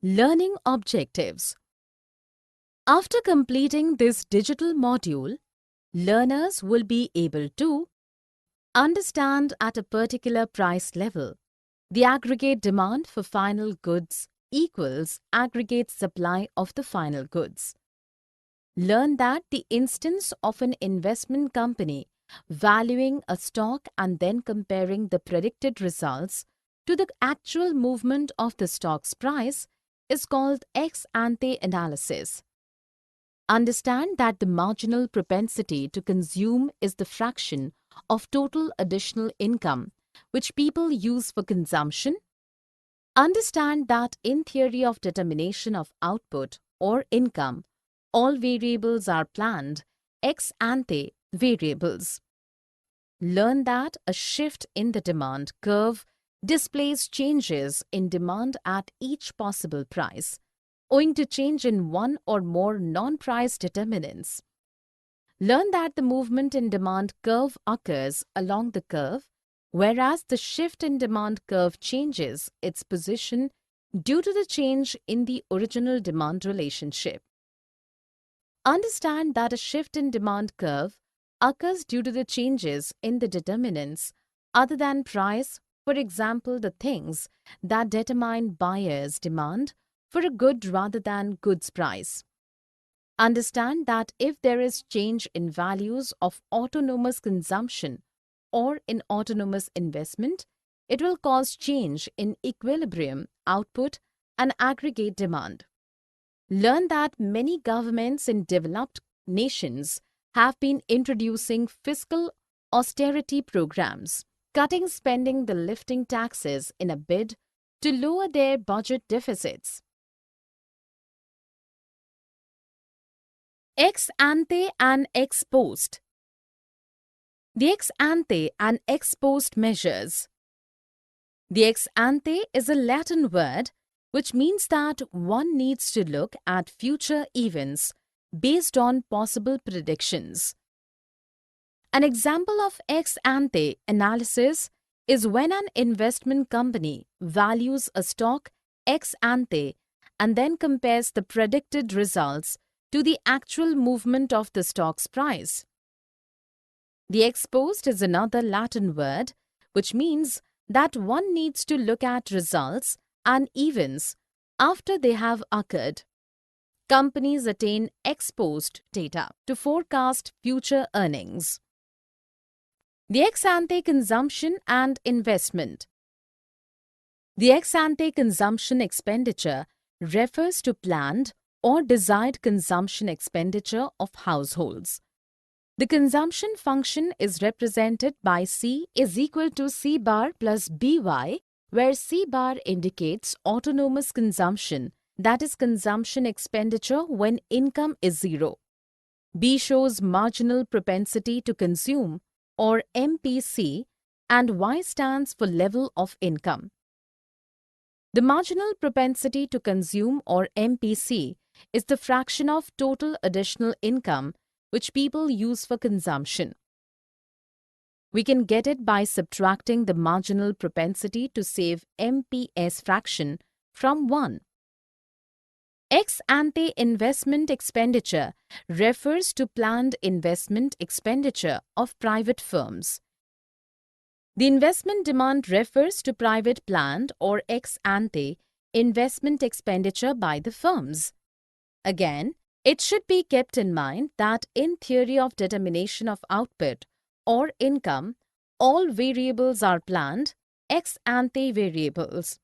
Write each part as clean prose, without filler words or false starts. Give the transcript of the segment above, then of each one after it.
Learning objectives. After completing this digital module, learners will be able to understand at a particular price level the aggregate demand for final goods equals aggregate supply of the final goods. Learn that the instance of an investment company valuing a stock and then comparing the predicted results to the actual movement of the stock's price is called ex ante analysis. Understand that the marginal propensity to consume is the fraction of total additional income which people use for consumption. Understand that in theory of determination of output or income, all variables are planned ex ante variables. Learn that a shift in the demand curve displays changes in demand at each possible price, owing to change in one or more non-price determinants. Learn that the movement in demand curve occurs along the curve, whereas the shift in demand curve changes its position due to the change in the original demand relationship. Understand that a shift in demand curve occurs due to the changes in the determinants other than price, for example, the things that determine buyers' demand for a good rather than goods price. Understand that if there is change in values of autonomous consumption or in autonomous investment, it will cause change in equilibrium, output, and aggregate demand. Learn that many governments in developed nations have been introducing fiscal austerity programs, cutting spending and lifting taxes in a bid to lower their budget deficits. Ex ante and ex post. The ex ante and ex post measures. The ex ante is a Latin word which means that one needs to look at future events based on possible predictions. An example of ex ante analysis is when an investment company values a stock ex ante and then compares the predicted results to the actual movement of the stock's price. The ex post is another Latin word which means that one needs to look at results and events after they have occurred. Companies attain ex post data to forecast future earnings. The ex ante consumption and investment. The ex ante consumption expenditure refers to planned or desired consumption expenditure of households. The consumption function is represented by C is equal to C bar plus BY, where C bar indicates autonomous consumption, that is consumption expenditure when income is zero. B shows marginal propensity to consume, or MPC, and Y stands for level of income. The marginal propensity to consume, or MPC, is the fraction of total additional income which people use for consumption. We can get it by subtracting the marginal propensity to save MPS fraction from 1. Ex ante investment expenditure refers to planned investment expenditure of private firms. The investment demand refers to private planned or ex ante investment expenditure by the firms. Again, it should be kept in mind that in theory of determination of output or income, all variables are planned ex ante variables.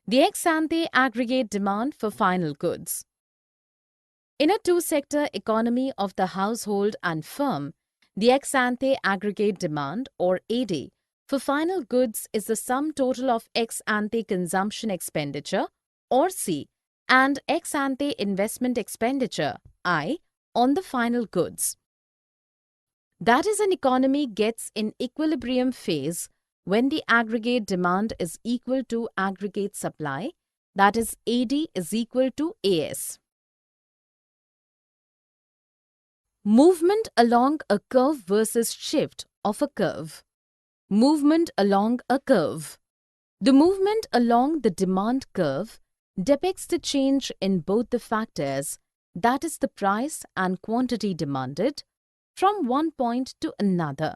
The ex ante aggregate demand for final goods. In a two-sector economy of the household and firm, the ex ante aggregate demand, or AD, for final goods is the sum total of ex ante consumption expenditure, or C, and ex ante investment expenditure, I, on the final goods. That is, an economy gets in equilibrium phase when the aggregate demand is equal to aggregate supply, that is AD is equal to AS. Movement along a curve versus shift of a curve. Movement along a curve. The movement along the demand curve depicts the change in both the factors, that is the price and quantity demanded, from one point to another.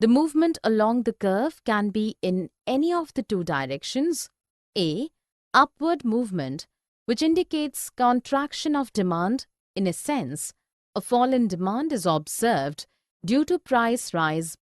The movement along the curve can be in any of the two directions. A. Upward movement, which indicates contraction of demand. In a sense, a fall in demand is observed due to price rise.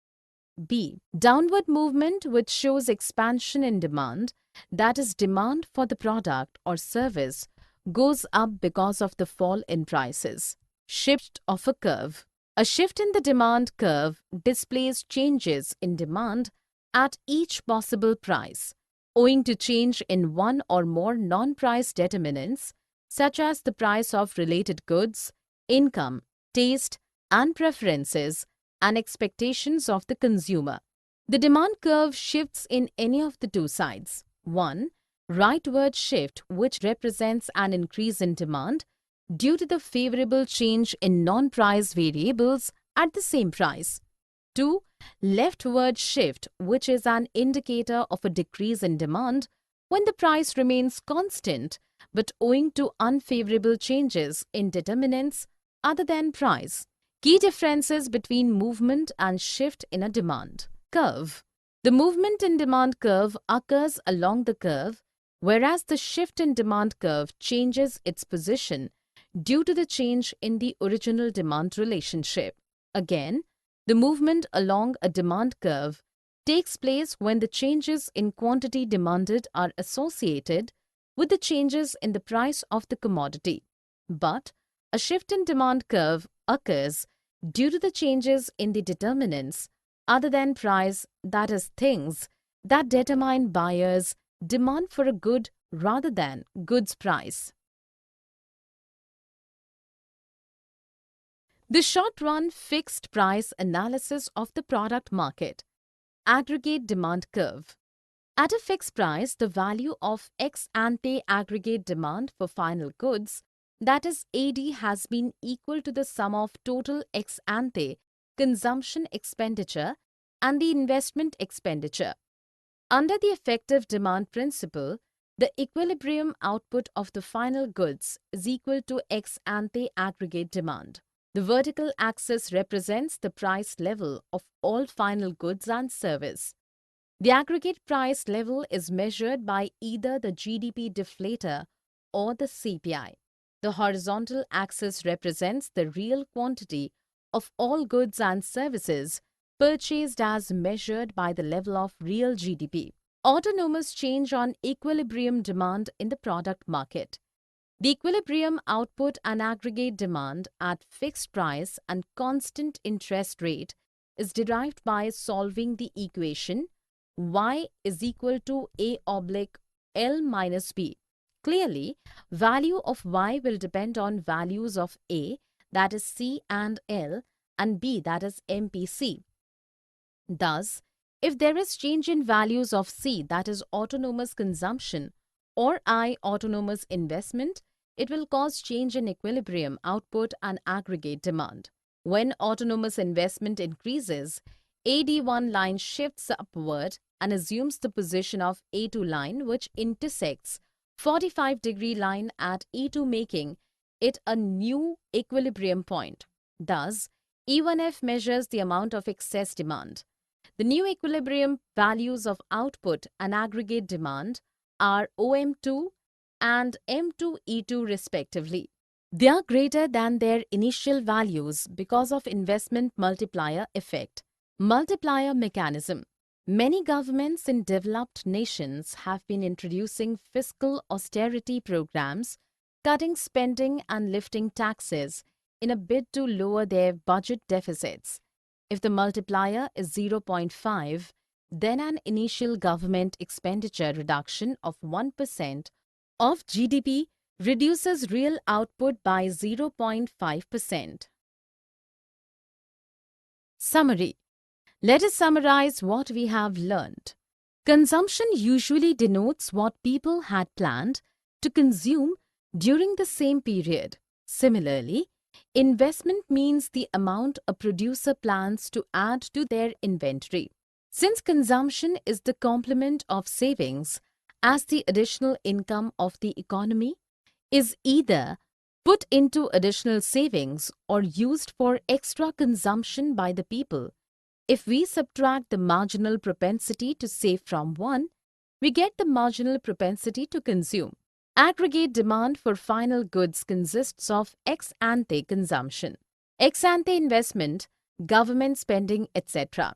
B. Downward movement, which shows expansion in demand, that is, demand for the product or service goes up because of the fall in prices. Shift of a curve. A shift in the demand curve displays changes in demand at each possible price, owing to change in one or more non-price determinants, such as the price of related goods, income, taste, and preferences, and expectations of the consumer. The demand curve shifts in any of the two sides. 1. Rightward shift, which represents an increase in demand due to the favorable change in non-price variables at the same price. 2. Leftward shift, which is an indicator of a decrease in demand when the price remains constant but owing to unfavorable changes in determinants other than price. Key differences between movement and shift in a demand curve. The movement in demand curve occurs along the curve, whereas the shift in demand curve changes its position due to the change in the original demand relationship. Again, the movement along a demand curve takes place when the changes in quantity demanded are associated with the changes in the price of the commodity. But a shift in demand curve occurs due to the changes in the determinants other than price, that is, things that determine buyers' demand for a good rather than goods price. The short-run fixed price analysis of the product market. Aggregate demand curve. At a fixed price, the value of ex ante aggregate demand for final goods, that is AD, has been equal to the sum of total ex ante consumption expenditure and the investment expenditure. Under the effective demand principle, the equilibrium output of the final goods is equal to ex ante aggregate demand. The vertical axis represents the price level of all final goods and service. The aggregate price level is measured by either the GDP deflator or the CPI. The horizontal axis represents the real quantity of all goods and services purchased as measured by the level of real GDP. Autonomous change on equilibrium demand in the product market. The equilibrium output and aggregate demand at fixed price and constant interest rate is derived by solving the equation y is equal to a oblique L minus b. Clearly, value of y will depend on values of a, that is C and L, and b, that is MPC. Thus, if there is change in values of C, that is autonomous consumption, or I, autonomous investment, it will cause change in equilibrium output and aggregate demand. When autonomous investment increases, AD1 line shifts upward and assumes the position of A2 line, which intersects 45-degree line at E2, making it a new equilibrium point. Thus, E1F measures the amount of excess demand. The new equilibrium values of output and aggregate demand are OM2 and M2E2 respectively. They are greater than their initial values because of investment multiplier effect. Multiplier mechanism. Many governments in developed nations have been introducing fiscal austerity programs, cutting spending and lifting taxes in a bid to lower their budget deficits. If the multiplier is 0.5, then an initial government expenditure reduction of 1% of GDP reduces real output by 0.5%. Summary. Let us summarize what we have learned. Consumption usually denotes what people had planned to consume during the same period. Similarly, investment means the amount a producer plans to add to their inventory. Since consumption is the complement of savings as the additional income of the economy is either put into additional savings or used for extra consumption by the people. If we subtract the marginal propensity to save from 1, we get the marginal propensity to consume. Aggregate demand for final goods consists of ex ante consumption, ex ante investment, government spending, etc.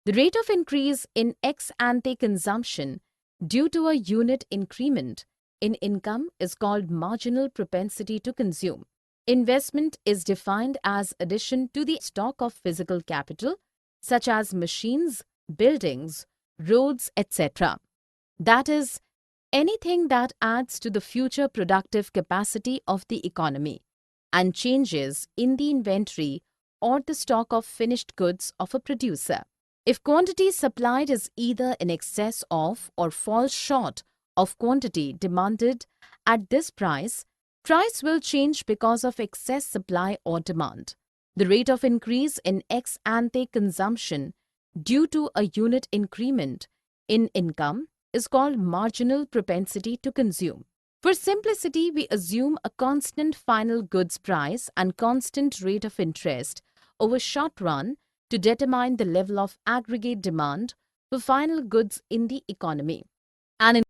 The rate of increase in ex ante consumption due to a unit increment in income is called marginal propensity to consume. Investment is defined as addition to the stock of physical capital, such as machines, buildings, roads, etc. That is, anything that adds to the future productive capacity of the economy and changes in the inventory or the stock of finished goods of a producer. If quantity supplied is either in excess of or falls short of quantity demanded at this price will change because of excess supply or demand. The rate of increase in ex ante consumption due to a unit increment in income is called marginal propensity to consume. For simplicity, we assume a constant final goods price and constant rate of interest over short run to determine the level of aggregate demand for final goods in the economy. And in